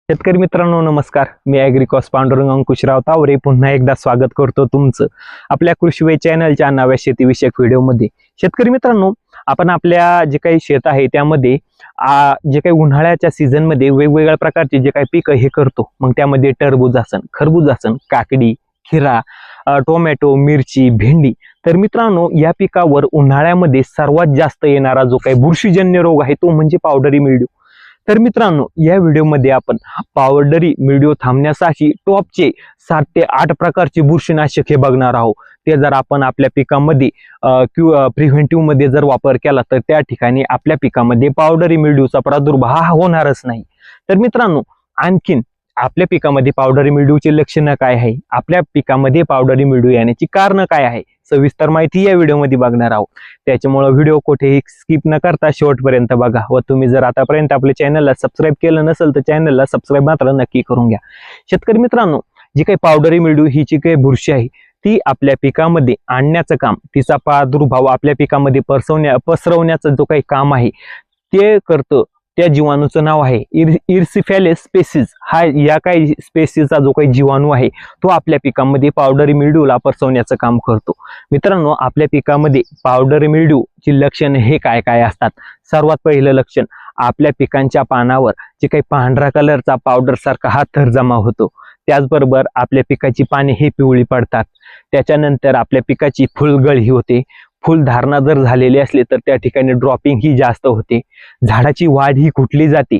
शेतकरी मित्रांनो नमस्कार. मी ॲग्रिकॉस पांडुरंग अंकुशराव तावरे पुन्हा एकदा स्वागत करतो तुमचं आपल्या कृषीवे चॅनलच्या नव्या शेतीविषयक व्हिडिओमध्ये. शेतकरी मित्रांनो, आपण आपल्या जे काही शेत आहे त्यामध्ये जे काही उन्हाळ्याच्या सीझनमध्ये वेगवेगळ्या प्रकारचे जे काही पीक हे करतो, मग त्यामध्ये टरबूज असन, खरबूज असन, काकडी, खिरा, टोमॅटो, मिरची, भेंडी. तर मित्रांनो, या पिकावर उन्हाळ्यामध्ये सर्वात जास्त येणारा जो काही बुरशीजन्य रोग आहे तो म्हणजे पावडरी मिल्ड्यू. तर मित्रांनो, या व्हिडिओमध्ये आपण पावडरी मिल्ड्यू थांबण्यासाठी टॉपचे 7 ते 8 प्रकारचे बुरशीनाशक हे बघणार आहोत. ते जर आपण आपल्या पिकामध्ये प्रिव्हेंटिव्ह मध्ये जर वापर केला तर त्या ठिकाणी आपल्या पिकामध्ये पावडरी मिल्ड्यूचा प्रादुर्भाव हा होणारच नाही. तर मित्रांनो, आणखीन आपल्या पिकामध्ये पावडरी मिल्ड्यूची लक्षणं काय आहे, आपल्या पिकामध्ये पावडरी मिल्ड्यू येण्याची कारण काय आहे, सविस्तर माहिती या व्हिडिओमध्ये बघणार आहोत. त्याच्यामुळे व्हिडिओ कुठेही स्किप न करता शेवटपर्यंत बघा. व तुम्ही जर आतापर्यंत आपल्या चॅनलला सबस्क्राईब केलं नसेल तर चॅनलला सबस्क्राईब मात्र नक्की करून घ्या. शेतकरी मित्रांनो, जी काही पावडरी मिल्ड्यू ही जी काही बुरशी आहे ती आपल्या पिकामध्ये आणण्याचं काम, तिचा प्रादुर्भाव आपल्या पिकामध्ये पसरवण्याचं जो काही काम आहे ते करतं. त्या जीवाणूचं नाव आहे इर्सिफॅलिस स्पेसिस. हा या काही स्पेसिसचा जो काही जीवाणू आहे तो आपल्या पिकामध्ये पावडरी मिल्ड्यूला पसरवण्याचं काम करतो. मित्रांनो, आपल्या पिकामध्ये पावडरी मिल्ड्यूची लक्षणे हे काय काय असतात. सर्वात पहिलं लक्षण, आपल्या पिकांच्या पानावर जे काही पांढरा कलरचा पावडर सारखा हा थर जमा होतो. त्याचबरोबर आपल्या पिकाची पाने ही पिवळी पडतात. त्याच्यानंतर आपल्या पिकाची फुलगळ होते. फुलधारणा जर झालेली असली तर त्या ठिकाणी ड्रॉपिंग ही जास्त होते. झाडाची वाढ ही कुठली जाते.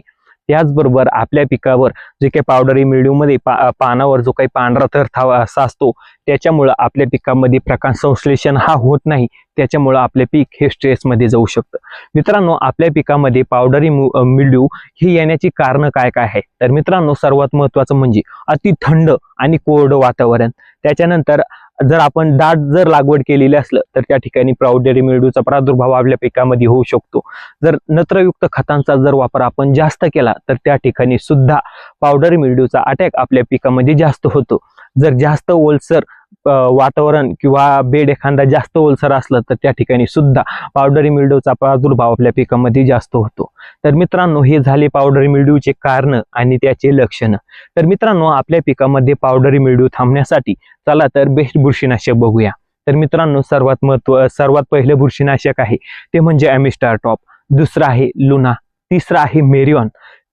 त्याचबरोबर आपल्या पिकावर जे काही पावडरी मिल्ड्यू मध्ये पानावर जो काही पांढरा थर साचतो त्याच्यामुळे आपल्या पिकामध्ये प्रकाश संश्लेषण हा होत नाही. त्याच्यामुळे आपले पीक हे स्ट्रेसमध्ये जाऊ शकतं. मित्रांनो, आपल्या पिकामध्ये पावडरी मिल्ड्यू ही येण्याची कारण काय काय आहे. तर मित्रांनो, सर्वात महत्वाचं म्हणजे अति थंड आणि कोरडं वातावरण. त्याच्यानंतर जर आपण दाट जर लागवड केलेली असलं तर त्या ठिकाणी पावडरी मिल्ड्यूचा प्रादुर्भाव आपल्या पिकामध्ये होऊ शकतो. जर नत्रयुक्त खतांचा जर वापर आपण जास्त केला तर त्या ठिकाणी सुद्धा पावडरी मिल्ड्यूचा अटॅक आपल्या पिकामध्ये जास्त होतो. जर जास्त ओलसर वातावरण किंवा बेड एखादा जास्त ओलसर असलं तर त्या ठिकाणी सुद्धा पावडरी मिल्ड्यूचा प्रादुर्भाव आपल्या पिकामध्ये जास्त होतो. तर मित्रांनो, हे झाले पावडरी मिल्ड्यूचे कारण आणि त्याचे लक्षण. तर मित्रांनो, आपल्या पिकामध्ये पावडरी मिल्ड्यू थांबण्यासाठी चला तर बेस्ट बुरशीनाशक बघूया. तर मित्रांनो, सर्वात पहिले बुरशीनाशक आहे ते म्हणजे ॲमिस्टार टॉप, दुसरं आहे लुना, तिसरं आहे मेरिऑन,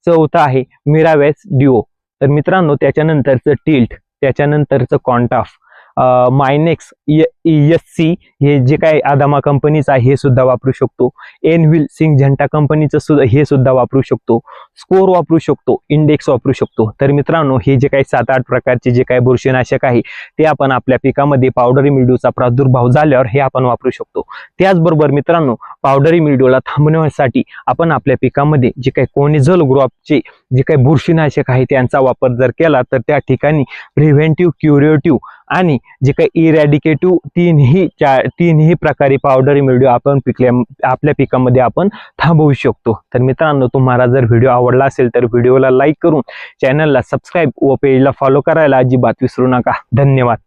चौथा आहे मिरावेस ड्युओ. तर मित्रांनो, त्याच्यानंतरचं टिल्ट, त्याच्यानंतरचं कॉन्टाफ, मायनेक्स, ESC हे जे काही आदामा कंपनीचं आहे हे सुद्धा वापरू शकतो. एनव्हिल सिंगझंटा कंपनीचं सुद्धा हे सुद्धा वापरू शकतो. स्कोर वापरू शकतो, इंडेक्स वापरू शकतो. तर मित्रांनो, हे जे काही 7-8 प्रकारचे जे काही बुरशीनाशक आहे ते आपण आपल्या पिकामध्ये पावडरी मिल्ड्यूचा प्रादुर्भाव झाल्यावर हे आपण वापरू शकतो. त्याचबरोबर मित्रांनो, पावडरी मिल्ड्यूला थांबवण्यासाठी आपण आपल्या पिकामध्ये जे काही कोनिझल ग्रुपचे जे काही बुरशीनाशक आहे त्यांचा वापर जर केला तर त्या ठिकाणी प्रिव्हेंटिव्ह, क्युरेटिव्ह आणि जे काही इरॅडिकेटिव्ह तीनही प्रकारे पावडरी मिल्ड्यू आपण आपल्या पिकामध्ये आपण थांबवू शकतो. तर मित्रांनो, तुम्हाला जर व्हिडिओ आवडला असेल तर व्हिडिओला लाईक करून चॅनलला सबस्क्राईब व पेजला फॉलो करायला अजिबात विसरू नका. धन्यवाद.